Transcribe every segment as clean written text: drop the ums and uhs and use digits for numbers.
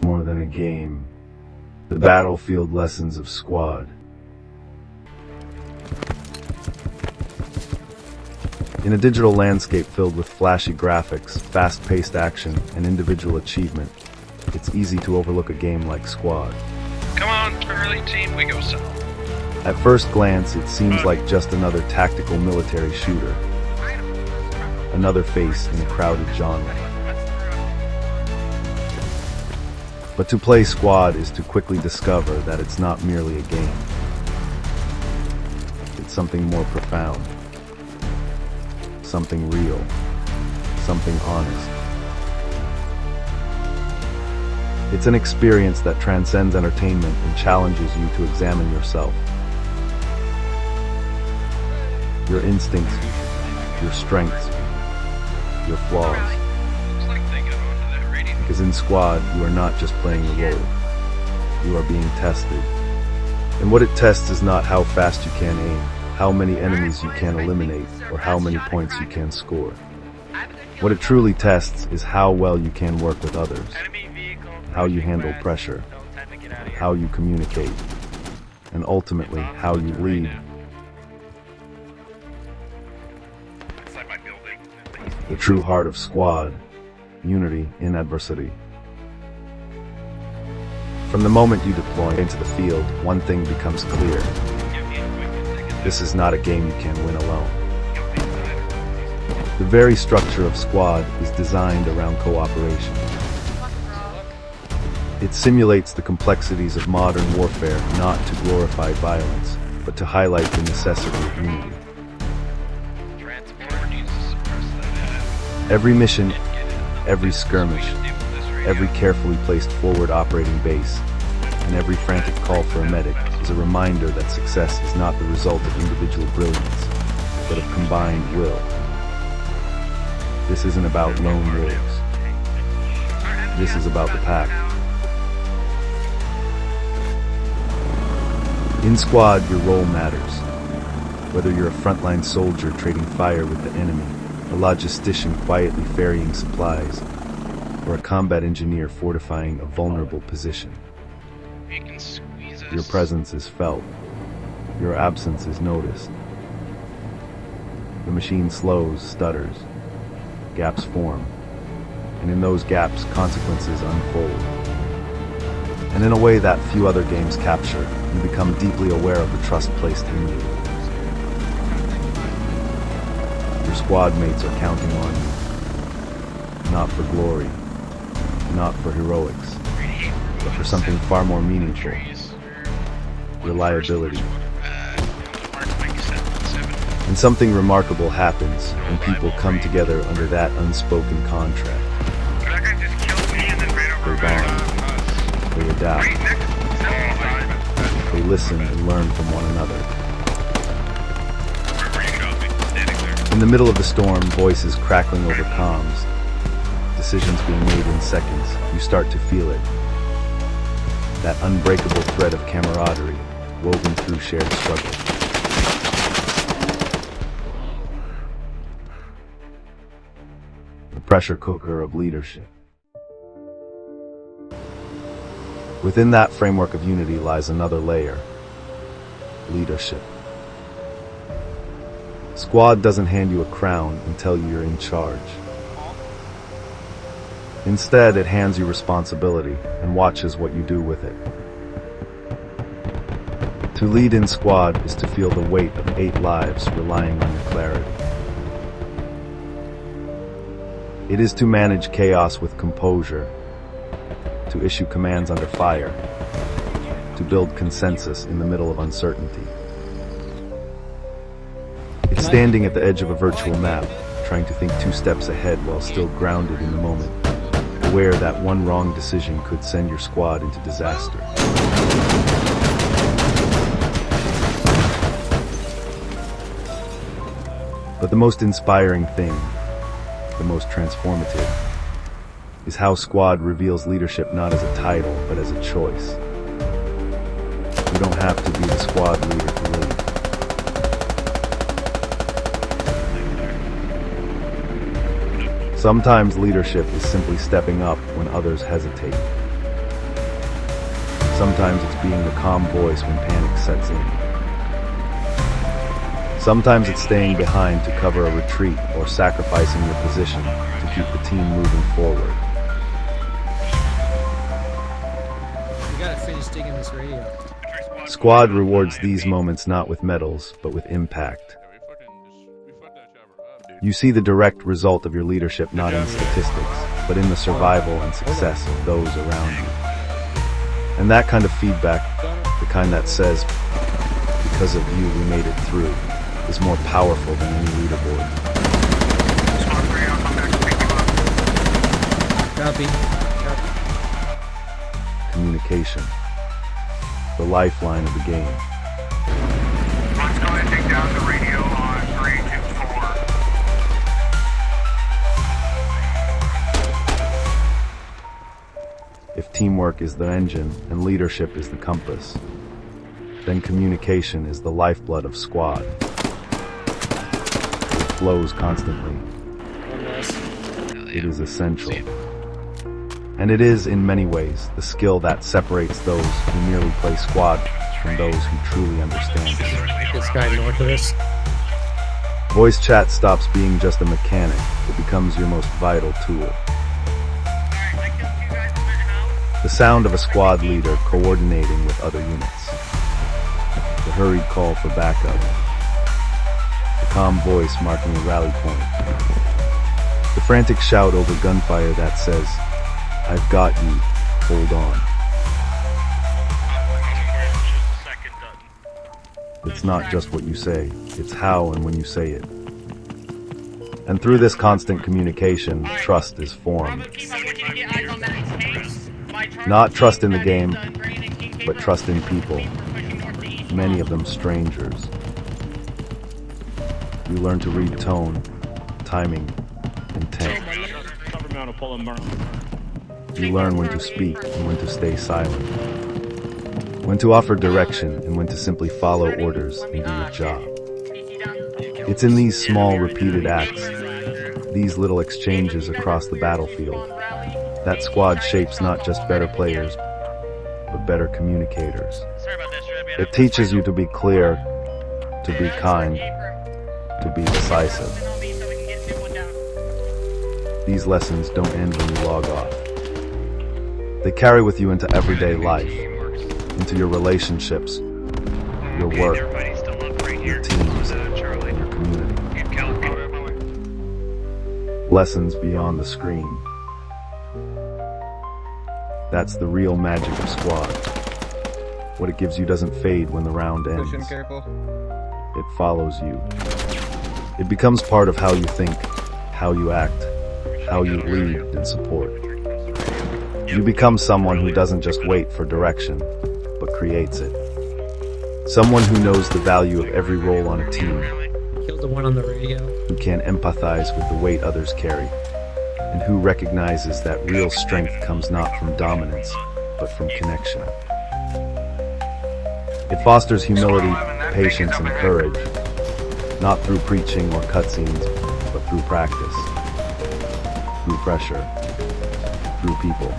More than a game. The battlefield lessons of Squad. In a digital landscape filled with flashy graphics, fast-paced action, and individual achievement, it's easy to overlook a game like Squad. Come on, early team, we go south. At first glance, it seems like just another tactical military shooter. Another face in a crowded genre. But to play Squad is to quickly discover that it's not merely a game. It's something more profound. Something real. Something honest. It's an experience that transcends entertainment and challenges you to examine yourself. Your instincts, your strengths, your flaws. Because in Squad, you are not just playing the role. You are being tested. And what it tests is not how fast you can aim, how many enemies you can eliminate, or how many points you can score. What it truly tests is how well you can work with others, how you handle pressure, how you communicate, and ultimately, how you lead. The true heart of Squad. Unity in adversity. From the moment you deploy into the field, one thing becomes clear. This is not a game you can win alone. The very structure of Squad is designed around cooperation. It simulates the complexities of modern warfare not to glorify violence, but to highlight the necessity of unity. Every mission, every skirmish, every carefully placed forward operating base, and every frantic call for a medic is a reminder that success is not the result of individual brilliance, but of combined will. This isn't about lone wolves. This is about the pack. In Squad, your role matters. Whether you're a frontline soldier trading fire with the enemy, a logistician quietly ferrying supplies, or a combat engineer fortifying a vulnerable position. Your presence is felt. Your absence is noticed. The machine slows, stutters. Gaps form. And in those gaps, consequences unfold. And in a way that few other games capture, you become deeply aware of the trust placed in you. Your squad mates are counting on you. Not for glory, not for heroics, but for something far more meaningful. Reliability. And something remarkable happens when people come together under that unspoken contract. They bond, they adapt, they listen and learn from one another. In the middle of the storm, voices crackling over comms, decisions being made in seconds, you start to feel it. That unbreakable thread of camaraderie, woven through shared struggle. The pressure cooker of leadership. Within that framework of unity lies another layer. Leadership. Squad doesn't hand you a crown and tell you you're in charge. Instead, it hands you responsibility and watches what you do with it. To lead in Squad is to feel the weight of 8 lives relying on your clarity. It is to manage chaos with composure, to issue commands under fire, to build consensus in the middle of uncertainty. It's standing at the edge of a virtual map, trying to think 2 steps ahead while still grounded in the moment, aware that one wrong decision could send your squad into disaster. But the most inspiring thing, the most transformative, is how Squad reveals leadership not as a title, but as a choice. You don't have to be the squad leader to lead. Sometimes leadership is simply stepping up when others hesitate. Sometimes it's being the calm voice when panic sets in. Sometimes it's staying behind to cover a retreat or sacrificing your position to keep the team moving forward. We gotta finish digging this radio. Squad rewards these moments not with medals, but with impact. You see the direct result of your leadership not in statistics, but in the survival and success of those around you. And that kind of feedback, the kind that says, because of you we made it through, is more powerful than any leaderboard. Copy. Communication. The lifeline of the game. Let's go ahead and take down the radio on 3, 2, 4. If teamwork is the engine and leadership is the compass, then communication is the lifeblood of squad. It flows constantly. It is essential. And it is, in many ways, the skill that separates those who merely play squad from those who truly understand it. This guy north of us. Voice chat stops being just a mechanic. It becomes your most vital tool. The sound of a squad leader coordinating with other units. The hurried call for backup. The calm voice marking a rally point. The frantic shout over gunfire that says, "I've got you, hold on." It's not just what you say, it's how and when you say it. And through this constant communication, trust is formed. Not trust in the game, but trust in people, many of them strangers. You learn to read tone, timing, intent. You learn when to speak and when to stay silent. When to offer direction and when to simply follow orders and do your job. It's in these small repeated acts, these little exchanges across the battlefield, that squad shapes not just better players, but better communicators. It teaches you to be clear, to be kind, to be decisive. These lessons don't end when you log off. They carry with you into everyday life, into your relationships, your work, your teams, and your community. Lessons beyond the screen. That's the real magic of squad. What it gives you doesn't fade when the round ends. It follows you. It becomes part of how you think, how you act, how you lead and support. You become someone who doesn't just wait for direction, but creates it. Someone who knows the value of every role on a team. Killed the one on the radio. Who can empathize with the weight others carry. And who recognizes that real strength comes not from dominance, but from connection. It fosters humility, patience, and courage, not through preaching or cutscenes, but through practice, through pressure, through people.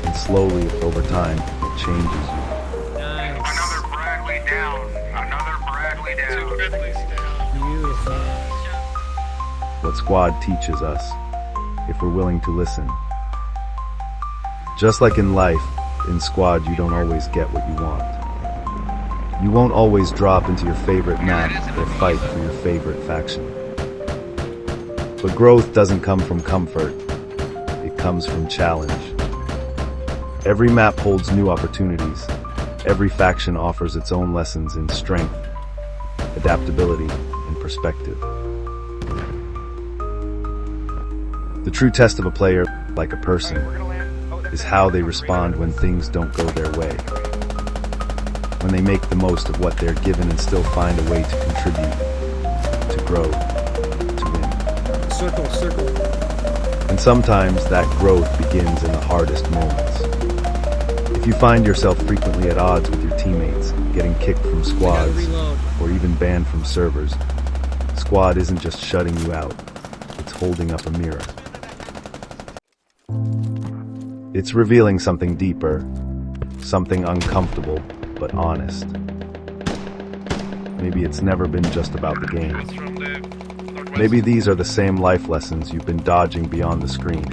And slowly, over time, it changes you. Nice. Another Bradley down. Another Bradley down. Beautiful. What squad teaches us, if we're willing to listen. Just like in life, in squad you don't always get what you want. You won't always drop into your favorite map or fight for your favorite faction. But growth doesn't come from comfort, it comes from challenge. Every map holds new opportunities. Every faction offers its own lessons in strength, adaptability, and perspective. The true test of a player, like a person, is how they respond when things don't go their way. When they make the most of what they're given and still find a way to contribute, to grow, to win. Circle. And sometimes that growth begins in the hardest moments. If you find yourself frequently at odds with your teammates, getting kicked from squads, Reload. or even banned from servers, squad isn't just shutting you out, it's holding up a mirror. It's revealing something deeper, something uncomfortable but honest. Maybe it's never been just about the game. From the northwest. Maybe these are the same life lessons you've been dodging beyond the screen.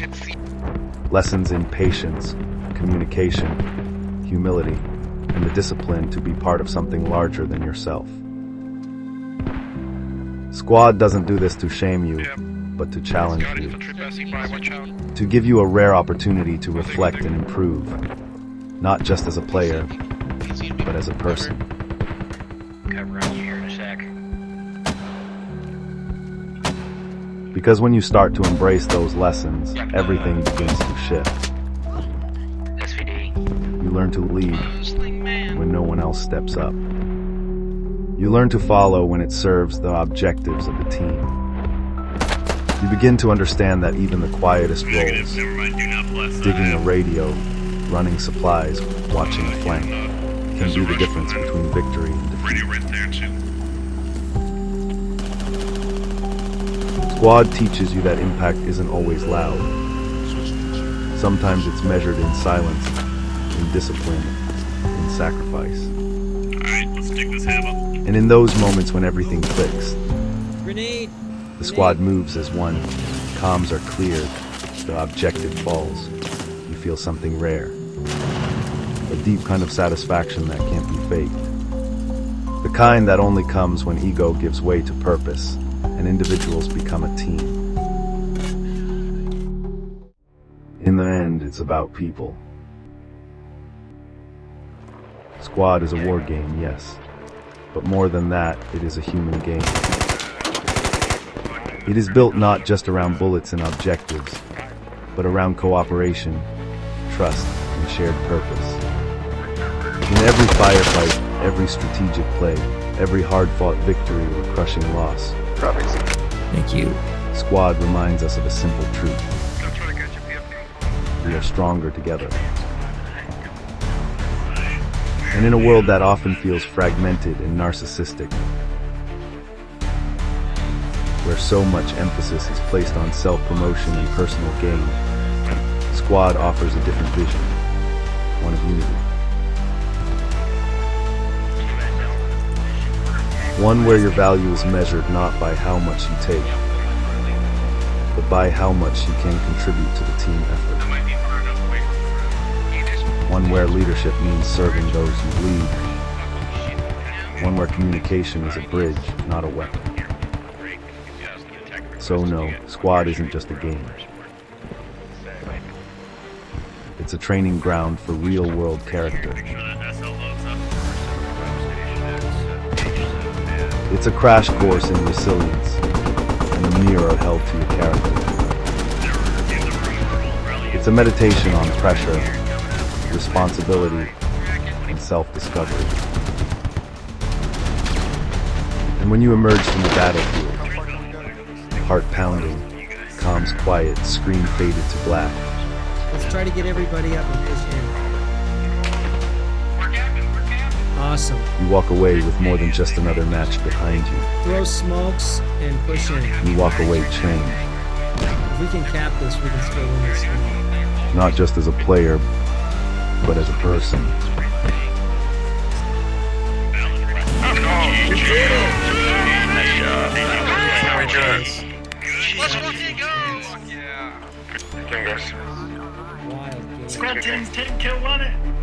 Lessons in patience, communication, humility, and the discipline to be part of something larger than yourself. Squad doesn't do this to shame you, Yeah. but to challenge Scout you. infantry passing by, watch out. To give you a rare opportunity to reflect and improve, not just as a player, but as a person. Cover on you here in a sec. Because when you start to embrace those lessons, everything begins to shift. SVD. You learn to lead when no one else steps up. You learn to follow when it serves the objectives of the team. You begin to understand that even the quietest roles, digging a radio, running supplies, watching a flank, can be the difference between victory and defeat. Right there too. Squad teaches you that impact isn't always loud. Sometimes it's measured in silence, in discipline, in sacrifice. Alright, let's dig this hammer. And in those moments when everything clicks, Grenade! the squad moves as one, comms are cleared, the objective falls. You feel something rare. A deep kind of satisfaction that can't be faked. The kind that only comes when ego gives way to purpose and individuals become a team. In the end, it's about people. Squad is a war game, yes. But more than that, it is a human game. It is built not just around bullets and objectives, but around cooperation, trust, and shared purpose. In every firefight, every strategic play, every hard-fought victory or crushing loss, Thank you. Squad reminds us of a simple truth. Don't try to catch your PFD. We are stronger together. And in a world that often feels fragmented and narcissistic, where so much emphasis is placed on self-promotion and personal gain, Squad offers a different vision, one of unity. One where your value is measured not by how much you take, but by how much you can contribute to the team effort. One where leadership means serving those you lead. One where communication is a bridge, not a weapon. So no, Squad isn't just a game. It's a training ground for real-world character. It's a crash course in resilience, and a mirror held to your character. It's a meditation on pressure, responsibility, and self-discovery. And when you emerge from the battlefield, heart pounding, comms quiet, screen faded to black, Let's try to get everybody up and push in. Awesome. you walk away with more than just another match behind you. Throw smokes and push in. You walk away changed, If we can cap this, we can still win this game. not just as a player, but as a person. Let's fucking go! Yeah. Wild game. Squad teams, 10 kill on it.